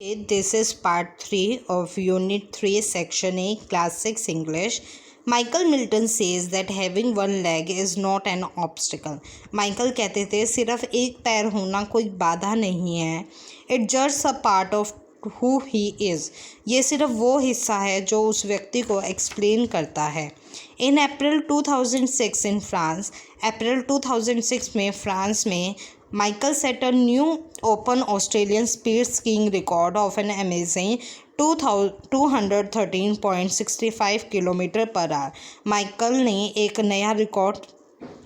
This is part 3 of Unit 3, Section A, Class 6 English. Michael Milton says that having one leg is not an obstacle. Michael कहते थे सिर्फ एक पैर होना कोई बाधा नहीं है. It's just a part of who he is. ये सिर्फ वो हिस्सा है जो उस व्यक्ति को एक्सप्लेन करता है. In April 2006 in France, अप्रैल 2006 में फ्रांस में Michael set a new open Australian speed skiing record of an amazing 213.65 kilometre per our. Michael ने एक नया रिकॉर्ड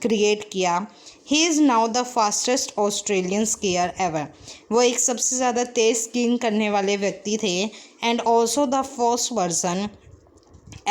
क्रिएट किया. He is now the fastest Australian skier ever. वो एक सबसे ज़्यादा तेज़ स्कीइंग करने वाले व्यक्ति थे and also the first person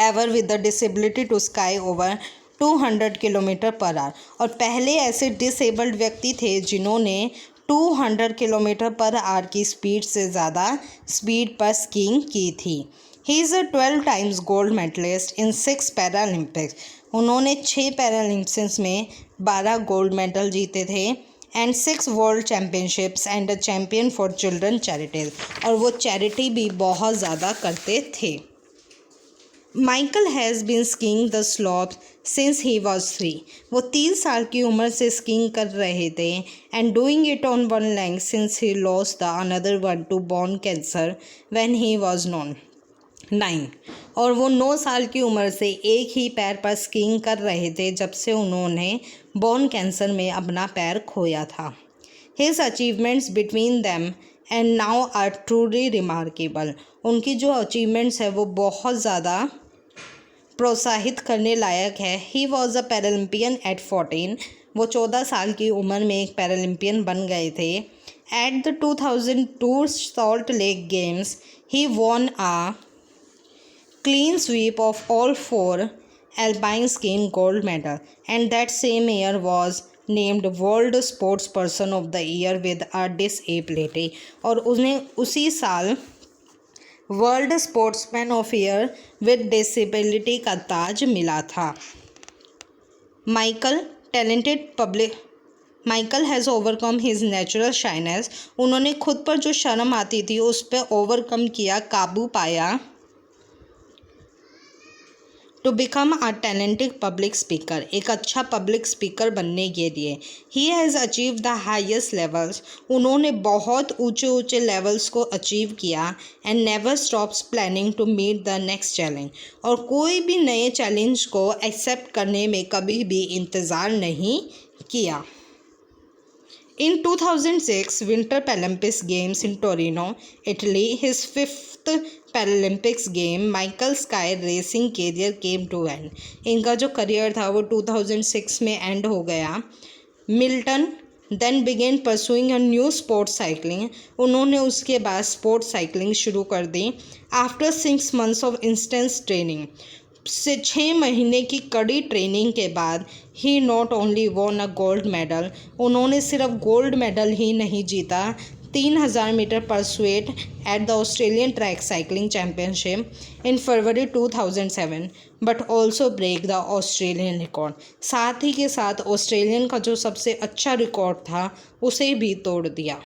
ever with the disability to ski over 200 kilometre per hour. और पहले ऐसे डिसेबल्ड व्यक्ति थे जिन्होंने 200 किलोमीटर पर आवर की स्पीड से ज़्यादा स्पीड पर स्कीइंग की थी. He is a 12 times gold medallist in 6 Paralympics. उन्होंने 6 पैरालंपिक्स में 12 गोल्ड मेडल जीते थे and 6 world championships and a champion for children charities. और वो चैरिटी भी बहुत ज़्यादा करते थे. Michael has been skiing the slopes since he was 3. वो 3 साल की उम्र से स्कीइंग कर रहे थे and doing it on one leg since he lost the another one two bone cancer when he was 9. और वो 9 साल की उम्र से एक ही पैर पर स्कीइंग कर रहे थे जब से उन्होंने बोन कैंसर में अपना पैर खोया था. His achievements between them and now are truly remarkable. उनकी जो अचीवमेंट्स है वो बहुत ज़्यादा प्रोत्साहित करने लायक है. He was a Paralympian at 14. वो 14 साल की उम्र में एक पैरालंपियन बन गए थे. At the 2002 salt lake games he won a clean sweep of all 4 alpine skiing gold medal and that same year was named World Sports Person of the Year with a disability. और उन्हें उसी साल world sportsman of year with disability का ताज मिला था. Michael has overcome his natural shyness. उन्होंने खुद पर जो शर्म आती थी उस पर ओवरकम किया, काबू पाया to become a talented public speaker. एक अच्छा पब्लिक स्पीकर बनने के लिए. He has achieve the highest levels. उन्होंने बहुत ऊंचे लेवल्स को अचीव किया and never stops planning to meet the next challenge. और कोई भी नए चैलेंज को एक्सेप्ट करने में कभी भी इंतज़ार नहीं किया. In 2006 Winter Paralympics Games in Torino, Italy, his 5th Paralympics game, Michael Sky racing career came to end. इनका जो करियर था वो 2006 में एंड हो गया. Milton then began pursuing a new sport cycling. उन्होंने उसके बाद स्पोर्ट साइकिलिंग शुरू कर दी. After 6 months of intense training, से 6 महीने की कड़ी ट्रेनिंग के बाद ही not only won a gold medal. उन्होंने सिर्फ गोल्ड मेडल ही नहीं जीता, 3000 metre pursuit at the Australian track cycling championship in February 2007 but also break the Australian record. साथ ही के साथ ऑस्ट्रेलियन का जो सबसे अच्छा रिकॉर्ड था उसे भी तोड़ दिया.